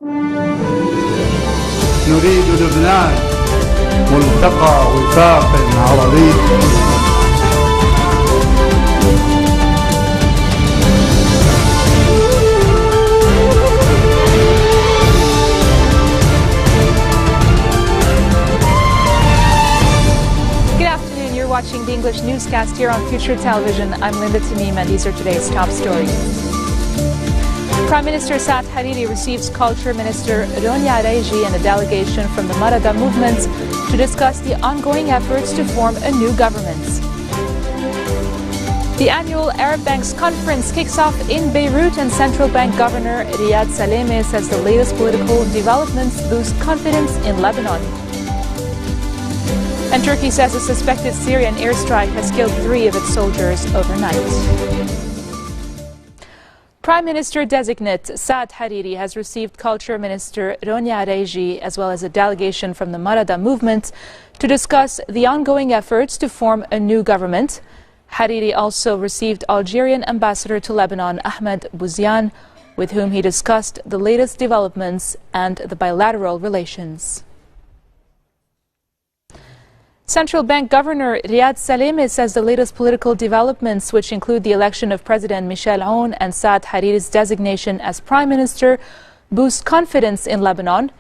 نريد لبنان ملتقى وفاق عربي. Watching the English newscast here on Future Television. I'm Linda Tamim, and these are today's top stories. Prime Minister Saad Hariri receives Culture Minister Ronya Reji and a delegation from the Marada movement to discuss the ongoing efforts to form a new government. The annual Arab Banks Conference kicks off in Beirut, and Central Bank Governor Salameh says the latest political developments boost confidence in Lebanon. And Turkey says a suspected Syrian airstrike has killed 3 of its soldiers overnight. Prime Minister-designate Saad Hariri has received Culture Minister Ronya Reji as well as a delegation from the Marada movement to discuss the ongoing efforts to form a new government. Hariri also received Algerian Ambassador to Lebanon Ahmed Bouziane, with whom he discussed the latest developments and the bilateral relations. Central Bank Governor Salameh says the latest political developments, which include the election of President Michel Aoun and Saad Hariri's designation as Prime Minister, boost confidence in Lebanon.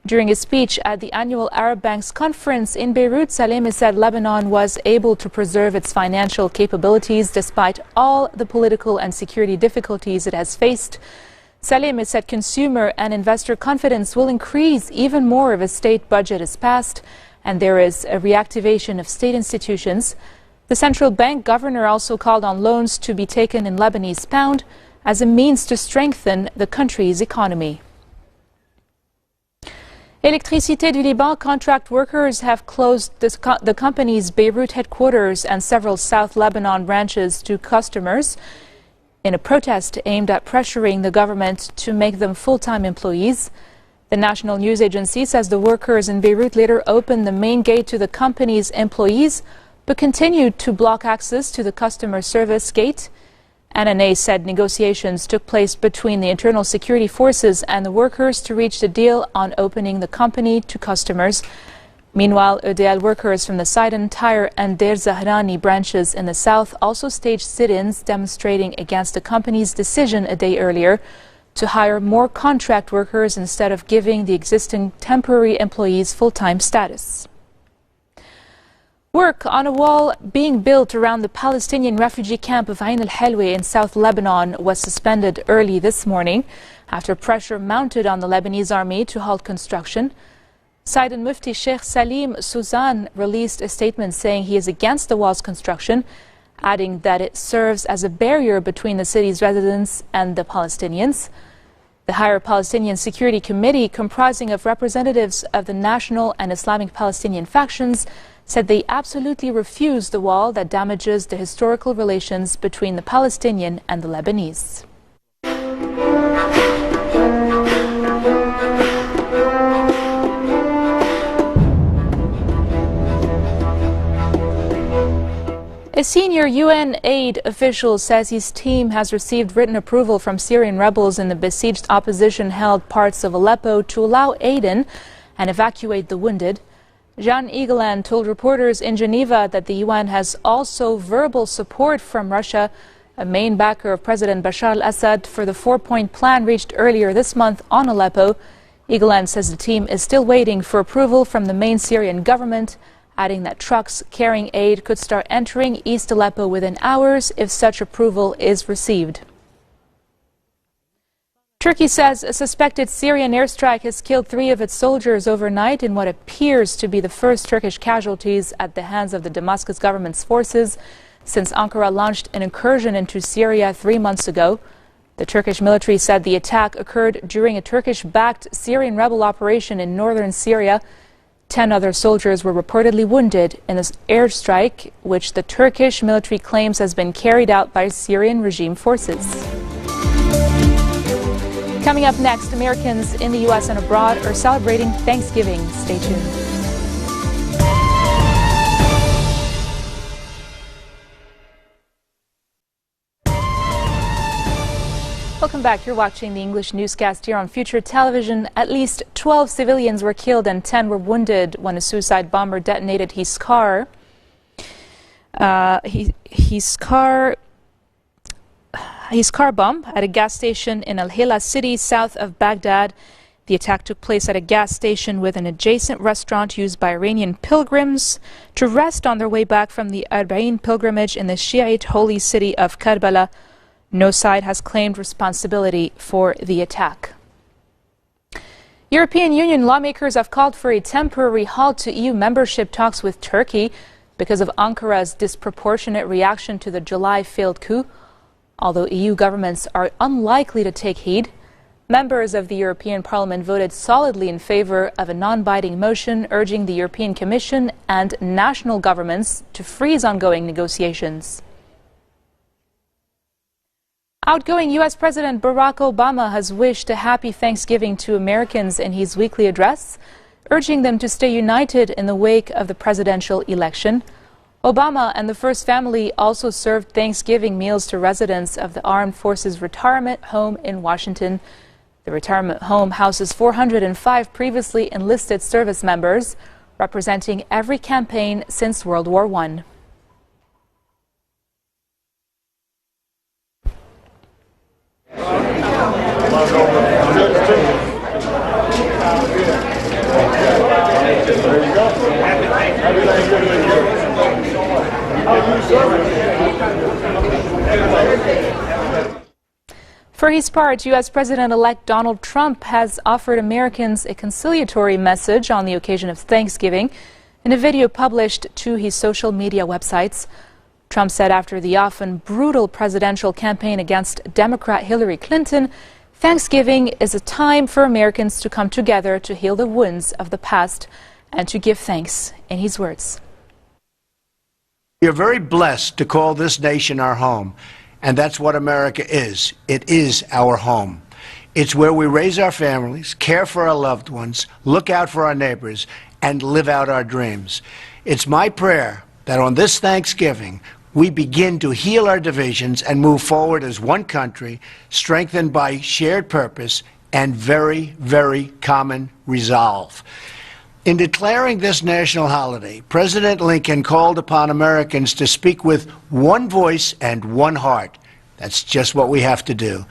During a speech at the annual Arab Banks Conference in Beirut, Salameh said Lebanon was able to preserve its financial capabilities despite all the political and security difficulties it has faced. Salameh said consumer and investor confidence will increase even more if a state budget is passed and there is a reactivation of state institutions. The central bank governor also called on loans to be taken in Lebanese pound as a means to strengthen the country's economy. Électricité du Liban contract workers have closed the company's Beirut headquarters and several South Lebanon branches to customers in a protest aimed at pressuring the government to make them full-time employees. The national news agency says the workers in Beirut later opened the main gate to the company's employees, but continued to block access to the customer service gate. NNA said negotiations took place between the internal security forces and the workers to reach a deal on opening the company to customers. Meanwhile, EDL workers from the Sidon, Tyre and Deir Zahrani branches in the south also staged sit-ins demonstrating against the company's decision a day earlier to hire more contract workers instead of giving the existing temporary employees full-time status. Work on a wall being built around the Palestinian refugee camp of Ain al-Halwi in South Lebanon was suspended early this morning after pressure mounted on the Lebanese army to halt construction. Sidon Mufti Sheikh Salim Suzan released a statement saying he is against the wall's construction, adding that it serves as a barrier between the city's residents and the Palestinians. The Higher Palestinian Security Committee, comprising of representatives of the national and Islamic Palestinian factions, said they absolutely refuse the wall that damages the historical relations between the Palestinian and the Lebanese. A senior UN aid official says his team has received written approval from Syrian rebels in the besieged opposition-held parts of Aleppo to allow aid in and evacuate the wounded. Jan Egeland told reporters in Geneva that the UN has also verbal support from Russia, a main backer of President Bashar al-Assad, for the 4-point plan reached earlier this month on Aleppo. Egeland says the team is still waiting for approval from the main Syrian government, adding that trucks carrying aid could start entering East Aleppo within hours if such approval is received. Turkey says a suspected Syrian airstrike has killed 3 of its soldiers overnight in what appears to be the first Turkish casualties at the hands of the Damascus government's forces since Ankara launched an incursion into Syria 3 months ago. The Turkish military said the attack occurred during a Turkish-backed Syrian rebel operation in northern Syria. 10 other soldiers were reportedly wounded in this airstrike, which the Turkish military claims has been carried out by Syrian regime forces. Coming up next, Americans in the U.S. and abroad are celebrating Thanksgiving. Stay tuned. Welcome back. You're watching the English newscast here on Future Television. At least 12 civilians were killed and 10 were wounded when a suicide bomber detonated his car. His car bomb at a gas station in Al-Hila city south of Baghdad. The attack took place at a gas station with an adjacent restaurant used by Iranian pilgrims to rest on their way back from the Arba'in pilgrimage in the Shiite holy city of Karbala. No side has claimed responsibility for the attack. European Union lawmakers have called for a temporary halt to EU membership talks with Turkey because of Ankara's disproportionate reaction to the July failed coup. Although EU governments are unlikely to take heed, members of the European Parliament voted solidly in favor of a non-binding motion urging the European Commission and national governments to freeze ongoing negotiations. Outgoing U.S. President Barack Obama has wished a happy Thanksgiving to Americans in his weekly address, urging them to stay united in the wake of the presidential election. Obama and the First Family also served Thanksgiving meals to residents of the Armed Forces Retirement Home in Washington. The retirement home houses 405 previously enlisted service members, representing every campaign since World War I. For his part, U.S. President-elect Donald Trump has offered Americans a conciliatory message on the occasion of Thanksgiving in a video published to his social media websites. Trump said after the often brutal presidential campaign against Democrat Hillary Clinton, Thanksgiving is a time for Americans to come together to heal the wounds of the past and to give thanks. In his words, "We are very blessed to call this nation our home, and that's what America is. It is our home. It's where we raise our families, care for our loved ones, look out for our neighbors, and live out our dreams. It's my prayer that on this Thanksgiving, we begin to heal our divisions and move forward as one country, strengthened by shared purpose and very, very common resolve." In declaring this national holiday, President Lincoln called upon Americans to speak with one voice and one heart. That's just what we have to do.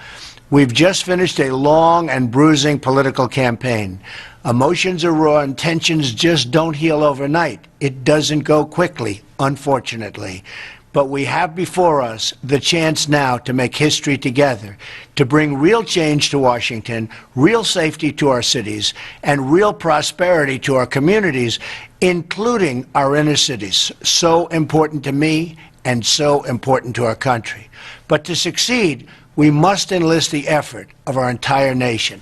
We've just finished a long and bruising political campaign. Emotions are raw and tensions just don't heal overnight. It doesn't go quickly, unfortunately. But we have before us the chance now to make history together, to bring real change to Washington, real safety to our cities, and real prosperity to our communities, including our inner cities. So important to me and so important to our country. But to succeed, we must enlist the effort of our entire nation.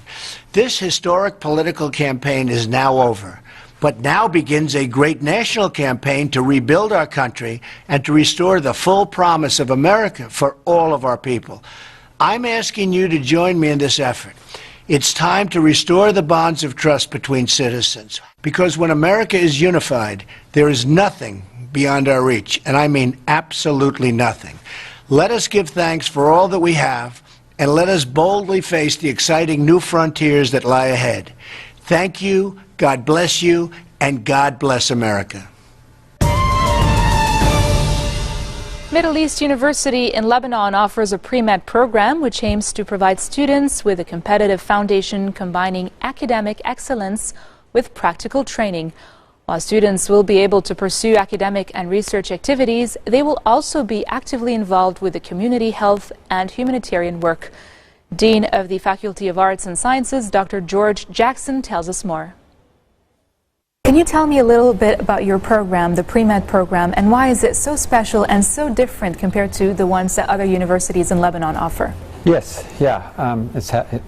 This historic political campaign is now over. But now begins a great national campaign to rebuild our country and to restore the full promise of America for all of our people. I'm asking you to join me in this effort. It's time to restore the bonds of trust between citizens, because when America is unified, there is nothing beyond our reach, and I mean absolutely nothing. Let us give thanks for all that we have, and let us boldly face the exciting new frontiers that lie ahead. Thank you. God bless you, and God bless America. Middle East University in Lebanon offers a pre-med program which aims to provide students with a competitive foundation combining academic excellence with practical training. While students will be able to pursue academic and research activities, they will also be actively involved with the community health and humanitarian work. Dean of the Faculty of Arts and Sciences, Dr. George Jackson, tells us more. Can you tell me a little bit about your program, the pre-med program, and why is it so special and so different compared to the ones that other universities in Lebanon offer? Yes,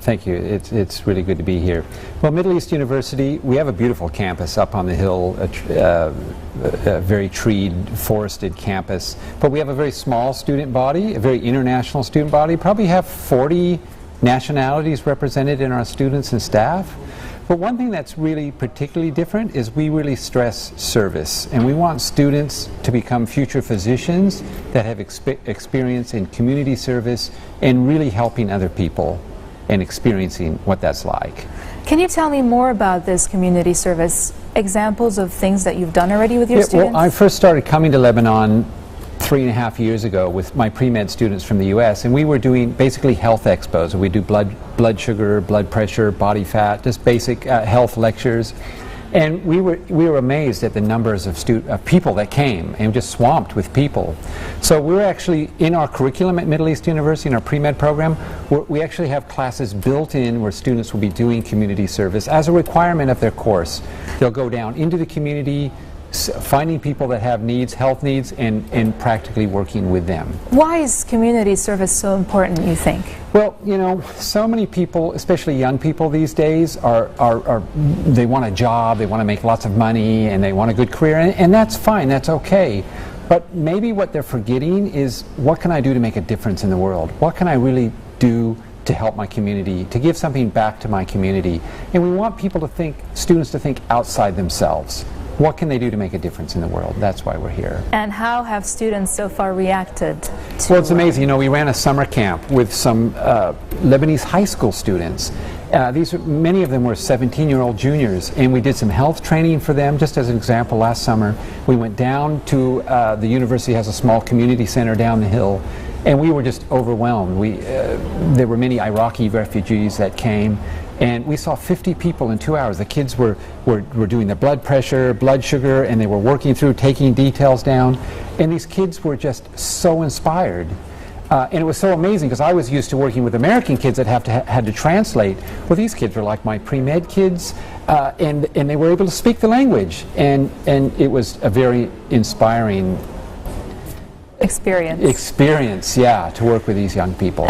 thank you. It's really good to be here. Well, Middle East University, we have a beautiful campus up on the hill, a very treed, forested campus, but we have a very small student body, a very international student body. Probably have 40 nationalities represented in our students and staff. But one thing that's really particularly different is we really stress service, and we want students to become future physicians that have experience in community service and really helping other people and experiencing what that's like. Can you tell me more about this community service? Examples of things that you've done already with your students? Well, I first started coming to Lebanon 3.5 years ago with my pre-med students from the US, and we were doing basically health expos. We do blood sugar, blood pressure, body fat, just basic health lectures. And we were amazed at the numbers of people that came, and just swamped with people. So we're actually, in our curriculum at Middle East University, in our pre-med program, we actually have classes built in where students will be doing community service as a requirement of their course. They'll go down into the community, finding people that have needs, health needs, and practically working with them. Why is community service so important, you think? Well, you know, so many people, especially young people these days, they want a job, they want to make lots of money, and they want a good career, and that's fine, that's okay. But maybe what they're forgetting is, what can I do to make a difference in the world? What can I really do to help my community, to give something back to my community? And we want people to think, students to think outside themselves. What can they do to make a difference in the world? That's why we're here. And how have students so far reacted to Well, it's amazing. You know, we ran a summer camp with some Lebanese high school students. Many of them were 17-year-old juniors, and we did some health training for them. Just as an example, last summer we went down to the university has a small community center down the hill, and we were just overwhelmed. There were many Iraqi refugees that came, and we saw 50 people in 2 hours. The kids were doing the blood pressure, blood sugar, and they were working through, taking details down. And these kids were just so inspired. And it was so amazing, because I was used to working with American kids that had to translate. Well, these kids were like my pre-med kids, and they were able to speak the language. And it was a very inspiring experience, yeah, to work with these young people.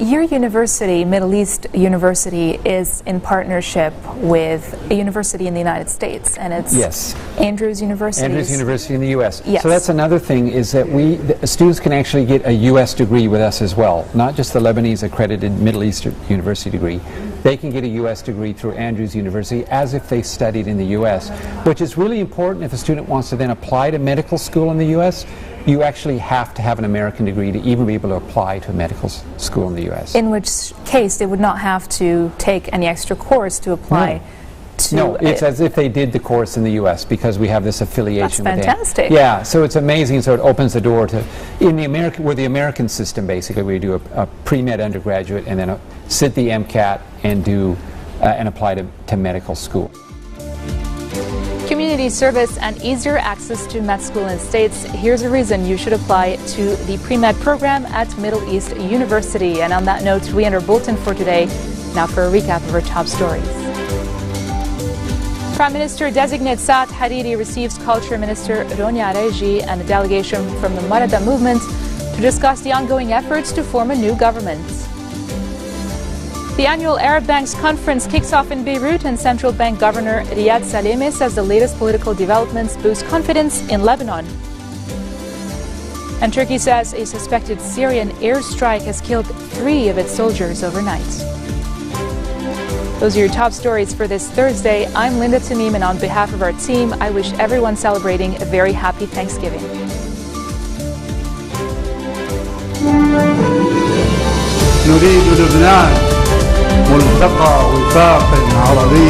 Your university, Middle East University, is in partnership with a university in the United States, and it's Andrews University. Andrews University in the U.S. Yes. So that's another thing, is that the students can actually get a U.S. degree with us as well, not just the Lebanese accredited Middle East University degree. They can get a U.S. degree through Andrews University as if they studied in the U.S., which is really important if a student wants to then apply to medical school in the U.S. You actually have to have an American degree to even be able to apply to a medical school in the U.S. In which case they would not have to take any extra course to apply to... No, it's as if they did the course in the U.S., because we have this affiliation with them. That's fantastic. Yeah, so it's amazing. So it opens the door to... We're the American system, basically. We do a pre-med undergraduate and then sit the MCAT and do and apply to medical school. Community service and easier access to med school in the States. Here's a reason you should apply to the pre-med program at Middle East University. And on that note, we end our bulletin for today. Now for a recap of our top stories. Prime Minister-designate Saad Hariri receives Culture Minister Ronya Reji and a delegation from the Marada movement to discuss the ongoing efforts to form a new government. The annual Arab Banks Conference kicks off in Beirut, and Central Bank Governor Riyad Salameh says the latest political developments boost confidence in Lebanon. And Turkey says a suspected Syrian airstrike has killed 3 of its soldiers overnight. Those are your top stories for this Thursday. I'm Linda Tamim, and on behalf of our team, I wish everyone celebrating a very happy Thanksgiving. نريد لبنان ملتقى وفاق عربي